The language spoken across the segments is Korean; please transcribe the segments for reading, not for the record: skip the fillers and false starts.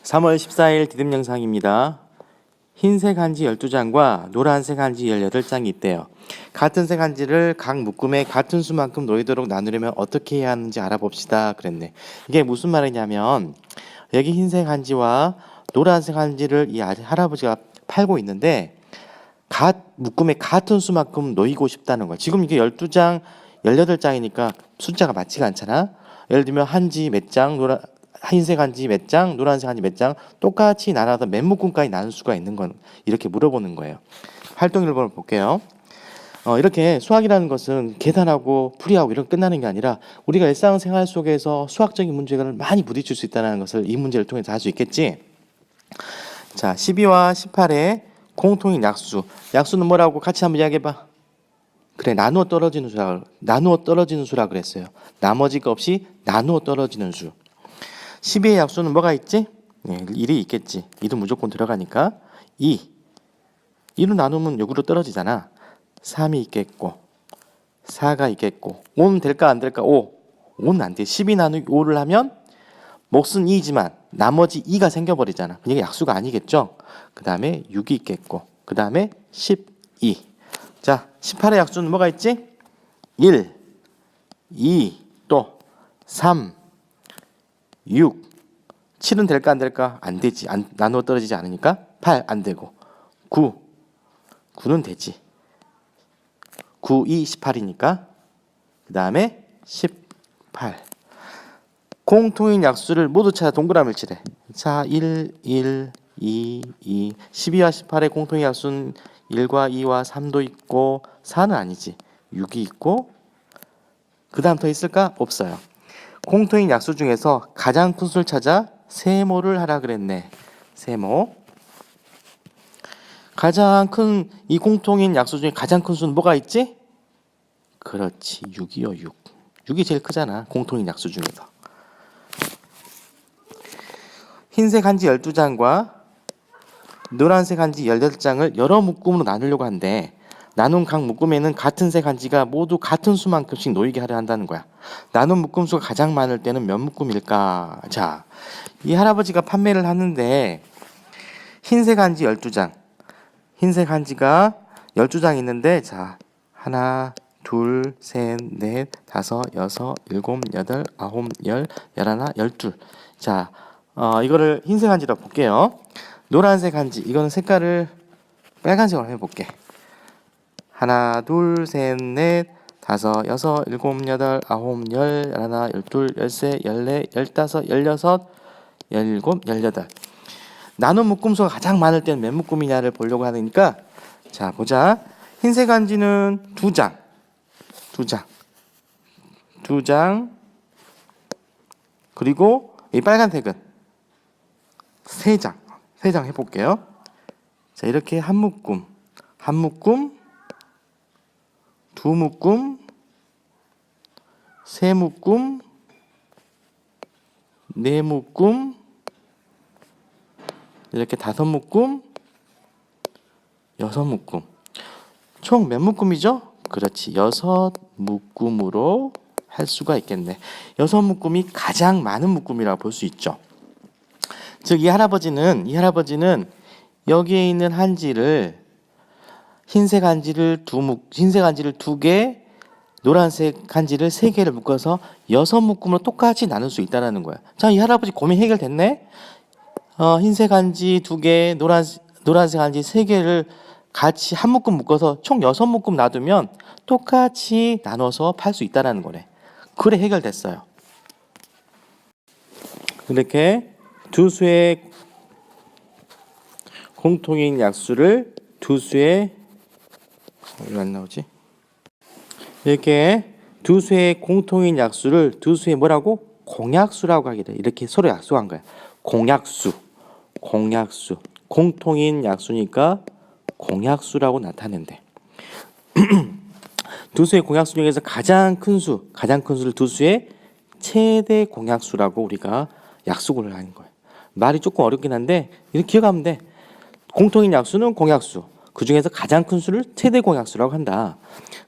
3월 14일 디딤 영상입니다. 흰색 한지 12장과 노란색 한지 18장이 있대요. 같은 색 한지를 각 묶음에 같은 수만큼 놓이도록 나누려면 어떻게 해야 하는지 알아봅시다 그랬네. 이게 무슨 말이냐면 여기 흰색 한지와 노란색 한지를 이 할아버지가 팔고 있는데 묶음에 같은 수만큼 놓이고 싶다는 거야. 지금 이게 12장, 18장이니까 숫자가 맞지가 않잖아. 예를 들면 한지 몇 장, 흰색 한지 몇 장, 노란색 한지 몇 장 똑같이 나눠서 몇 묶음까지 나눌 수가 있는 건 이렇게 물어보는 거예요. 활동 1번을 볼게요. 이렇게 수학이라는 것은 계산하고 풀이하고 이런 끝나는 게 아니라 우리가 일상생활 속에서 수학적인 문제를 많이 부딪힐 수 있다는 것을 이 문제를 통해서 알 수 있겠지. 자, 12와 18의 공통인 약수. 약수는 뭐라고 같이 한번 이야기해봐. 그래, 나누어 떨어지는 수라 그랬어요. 나머지가 없이 나누어 떨어지는 수. 12의 약수는 뭐가 있지? 네, 1이 있겠지. 1은 무조건 들어가니까 2. 2로 나누면 6으로 떨어지잖아. 3이 있겠고 4가 있겠고 5는 될까 안 될까? 5는 안 돼. 12 나누기 5를 하면 몫은 2지만 나머지 2가 생겨버리잖아. 이게 약수가 아니겠죠? 그 다음에 6이 있겠고 그 다음에 12. 자, 18의 약수는 뭐가 있지? 1, 2, 또 3, 6. 7은 될까 안 될까? 안 되지. 나누어 떨어지지 않으니까 8 안 되고 9는 되지. 9, 2, 18이니까 그 다음에 18. 공통인 약수를 모두 찾아 동그라미를 칠해. 자, 1, 1, 2, 2. 12와 18의 공통인 약수는 1과 2와 3도 있고 4는 아니지. 6이 있고 그 다음 더 있을까? 없어요. 공통인 약수 중에서 가장 큰 수를 찾아 세모를 하라 그랬네. 세모. 가장 큰 이 공통인 약수 중에 가장 큰 수는 뭐가 있지? 그렇지. 6이요. 6. 6이 제일 크잖아. 공통인 약수 중에서. 흰색 한지 12장과 노란색 한지 18장을 여러 묶음으로 나누려고 하는데 나눈 각 묶음에는 같은 색 한지가 모두 같은 수만큼씩 놓이게 하려 한다는 거야. 나눈 묶음 수가 가장 많을 때는 몇 묶음일까? 자, 이 할아버지가 판매를 하는데 흰색 한지 12장. 흰색 한지가 12장 있는데 자, 하나, 둘, 셋, 넷, 다섯, 여섯, 일곱, 여덟, 아홉, 열, 열하나, 열둘. 자, 이거를 흰색 한지로 볼게요. 노란색 한지, 이거는 색깔을 빨간색으로 해볼게. 하나, 둘, 셋, 넷, 다섯, 여섯, 일곱, 여덟, 아홉, 열, 열하나, 열둘, 열세, 열네, 열다섯, 열여섯, 열일곱, 열여덟. 나눈 묶음수가 가장 많을 때는 몇 묶음이냐를 보려고 하니까 자, 보자. 흰색 한지는 2장. 2장. 그리고 이 빨간색은 3장. 3장 해볼게요. 자, 이렇게 한 묶음, 두 묶음, 세 묶음, 네 묶음, 이렇게 5묶음, 6묶음. 총 몇 묶음이죠? 그렇지. 6묶음으로 할 수가 있겠네. 6묶음이 가장 많은 묶음이라고 볼 수 있죠. 즉, 이 할아버지는 여기에 있는 한지를 흰색 한지를 2개, 노란색 한지를 3개를 묶어서 6묶음으로 똑같이 나눌 수 있다는 거야. 자, 이 할아버지 고민 해결됐네? 흰색 한지 2개, 노란색 한지 3개를 같이 한 묶음 묶어서 총 6묶음 놔두면 똑같이 나눠서 팔 수 있다는 거네. 그래, 해결됐어요. 이렇게 두 수의 공통인 약수를 두 수의 왜 안 나오지? 이렇게 두 수의 공통인 약수를 두 수의 뭐라고? 공약수라고 하게 돼. 이렇게 서로 약속한 거야. 공약수. 공통인 약수니까 공약수라고 나타낸대. 두 수의 공약수 중에서 가장 큰 수를 두 수의 최대 공약수라고 우리가 약속을 하는 거예요. 말이 조금 어렵긴 한데 이렇게 기억하면 돼. 공통인 약수는 공약수. 그 중에서 가장 큰 수를 최대 공약수라고 한다.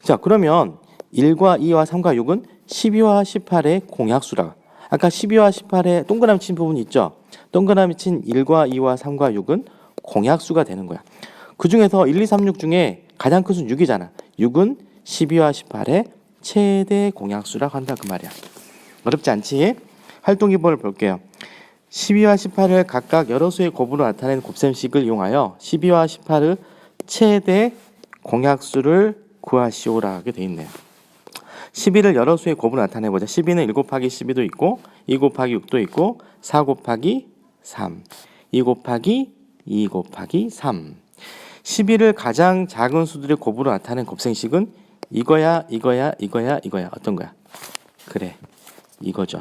자, 그러면 1과 2와 3과 6은 12와 18의 공약수라. 아까 12와 18의 동그라미 친 부분 있죠? 동그라미 친 1과 2와 3과 6은 공약수가 되는 거야. 그 중에서 1, 2, 3, 6 중에 가장 큰 수는 6이잖아. 6은 12와 18의 최대 공약수라고 한다 그 말이야. 어렵지 않지? 활동 기본을 볼게요. 12와 18을 각각 여러 수의 곱으로 나타낸 곱셈식을 이용하여 12와 18의 최대 공약수를 구하시오라 하게 돼 있네요. 12를 여러 수의 곱으로 나타내보자. 12는 1 곱하기 12도 있고 2 곱하기 6도 있고 4 곱하기 3, 2 곱하기 2 곱하기 3. 12를 가장 작은 수들의 곱으로 나타낸 곱셈식은 이거야, 이거야, 이거야, 이거야. 어떤 거야? 그래, 이거죠.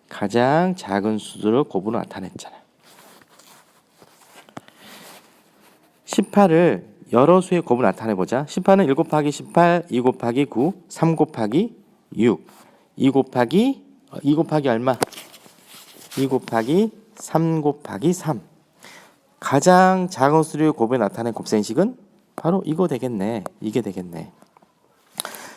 가장 작은 수들을 곱으로 나타냈잖아. 18을 여러 수의 곱으로 나타내보자. 18은 1 곱하기 18, 2 곱하기 9, 3 곱하기 6, 2 곱하기 얼마? 2 곱하기 3 곱하기 3. 가장 작은 수의 곱에 나타낸 곱셈식은 바로 이거 되겠네. 이게 되겠네.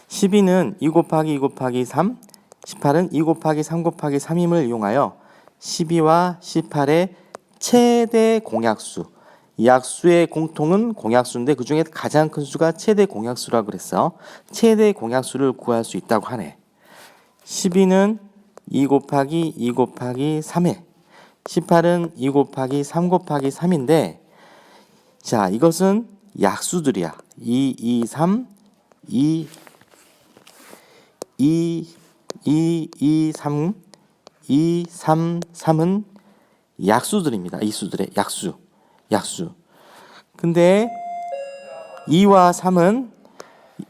12는 2 곱하기 2 곱하기 3, 18은 2 곱하기 3 곱하기 3임을 이용하여 12와 18의 최대 공약수, 이 약수의 공통은 공약수인데 그 중에 가장 큰 수가 최대 공약수라고 그랬어. 최대 공약수를 구할 수 있다고 하네. 12는 2 곱하기 2 곱하기 3에 18은 2 곱하기 3 곱하기 3인데 자, 이것은 약수들이야. 2, 2, 3, 2, 3, 2, 3, 3은 약수들입니다. 이 수들의 약수. 근데 2와 3은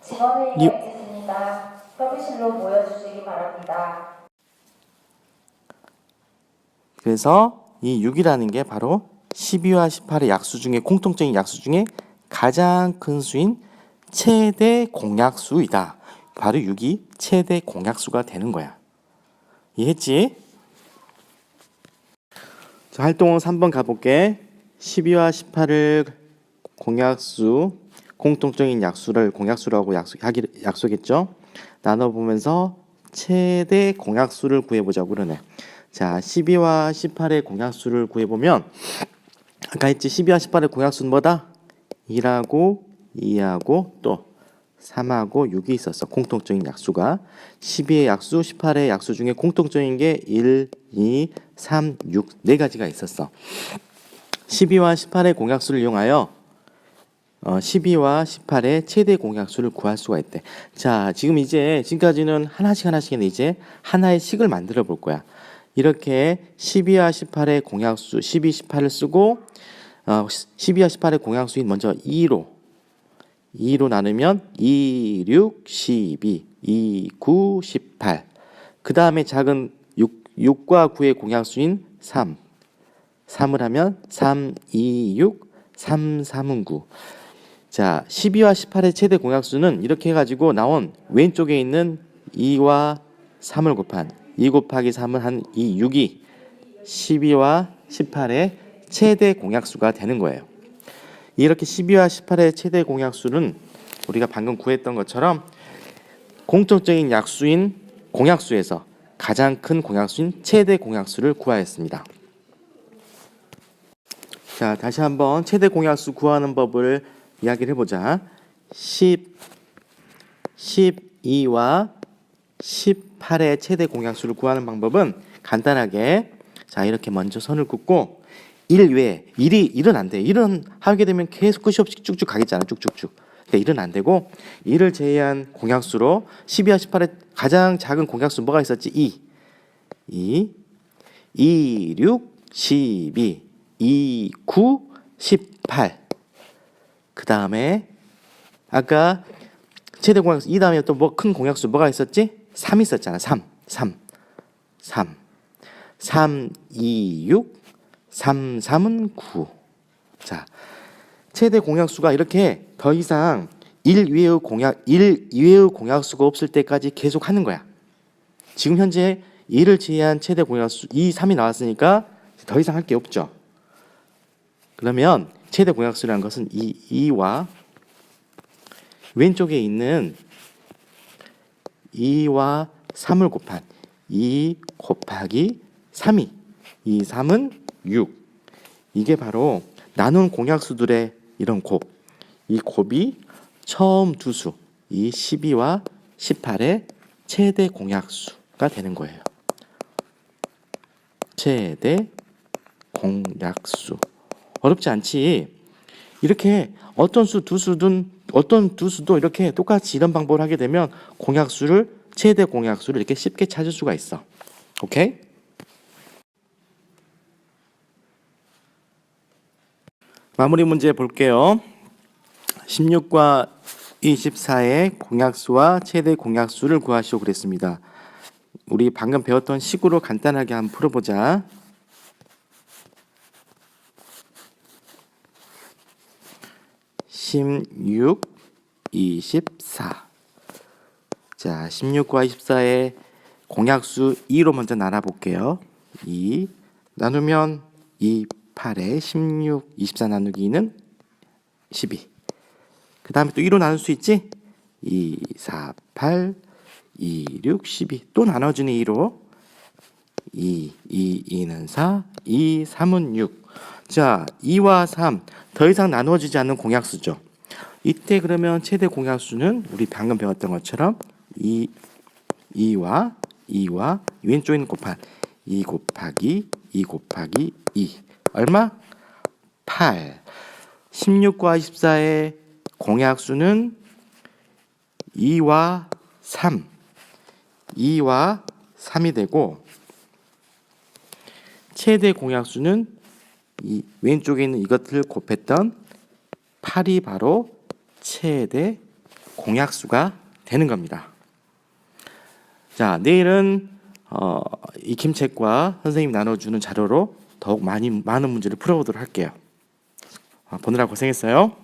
직원회의가 있겠습니다. 협의실로 모여주시기 바랍니다. 그래서 이 6이라는 게 바로 12와 18의 약수 중에 공통적인 약수 중에 가장 큰 수인 최대 공약수이다. 바로 6이 최대 공약수가 되는 거야. 이해했지? 자, 활동은 3번 가볼게. 12와 18을 공약수, 공통적인 약수를 공약수라고 약속했죠. 나눠보면서 최대 공약수를 구해보자고 그러네. 자, 12와 18의 공약수를 구해보면 아까 했지 12와 18의 공약수는 뭐다? 1하고 2하고 또 3하고 6이 있었어. 공통적인 약수가 12의 약수, 18의 약수 중에 공통적인 게 1, 2, 3, 6 네 가지가 있었어. 12와 18의 공약수를 이용하여 12와 18의 최대 공약수를 구할 수가 있대. 자, 지금까지는 하나씩 했는데 이제 하나의 식을 만들어 볼 거야. 이렇게 12와 18의 공약수 12, 18을 쓰고 12와 18의 공약수인 먼저 2로 나누면 2, 6, 12, 2, 9, 18. 그 다음에 작은 6과 9의 공약수인 3을 하면 3, 2, 6, 3, 3은 9. 자, 12와 18의 최대 공약수는 이렇게 해가지고 나온 왼쪽에 있는 2와 3을 곱한 2 곱하기 3은 한 2, 6이 12와 18의 최대 공약수가 되는 거예요. 이렇게 12와 18의 최대 공약수는 우리가 방금 구했던 것처럼 공통적인 약수인 공약수에서 가장 큰 공약수인 최대 공약수를 구하였습니다. 자, 다시 한번 최대 공약수 구하는 법을 이야기를 해보자. 12와 18의 최대 공약수를 구하는 방법은 간단하게 자, 이렇게 먼저 선을 긋고 1 외에 1은 안 돼. 1은 하게 되면 계속 끝이 없이 쭉쭉 가겠잖아. 쭉쭉쭉. 그러니까 1은 안 되고 1을 제외한 공약수로 12와 18의 가장 작은 공약수 뭐가 있었지? 2, 6, 12, 2, 9, 18. 그 다음에 아까 최대 공약수 2 다음에 또 뭐 큰 공약수 뭐가 있었지? 3 있었잖아. 3, 2, 6, 3, 3은 9. 자, 최대 공약수가 이렇게 더 이상 1 이외의 공약수가 없을 때까지 계속 하는 거야. 지금 현재 1을 제외한 최대 공약수 2, 3이 나왔으니까 더 이상 할 게 없죠. 그러면 최대 공약수라는 것은 2와 왼쪽에 있는 2와 3을 곱한 2 곱하기 3이 2, 3은 6. 이게 바로 나눈 공약수들의 이런 곱. 이 곱이 처음 두 수, 이 12와 18의 최대 공약수가 되는 거예요. 최대 공약수. 어렵지 않지? 이렇게 어떤 두 수도 이렇게 똑같이 이런 방법을 하게 되면 최대 공약수를 이렇게 쉽게 찾을 수가 있어. 오케이? 마무리 문제 볼게요. 16과 24의 공약수와 최대 공약수를 구하시오 그랬습니다. 우리 방금 배웠던 식으로 간단하게 한번 풀어보자. 16, 24. 자, 16과 24의 공약수 2로 먼저 나눠볼게요. 2 나누면 2, 8에 16, 24 나누기 2는 12. 그 다음에 또 2로 나눌 수 있지? 2, 4, 8, 2, 6, 12. 또 나눠주는 2로 2, 2는 4, 2, 3은 6. 자, 2와 3. 더 이상 나누어지지 않는 공약수죠. 이때 그러면 최대 공약수는 우리 방금 배웠던 것처럼 2와 왼쪽에 있는 곱한 2 곱하기 2 곱하기 2. 얼마? 8. 16과 24의 공약수는 2와 3. 2와 3이 되고 최대 공약수는 이 왼쪽에 있는 이것들을 곱했던 8이 바로 최대 공약수가 되는 겁니다. 자, 내일은 익힘책과 선생님이 나눠주는 자료로 더욱 많은 문제를 풀어보도록 할게요. 보느라 고생했어요.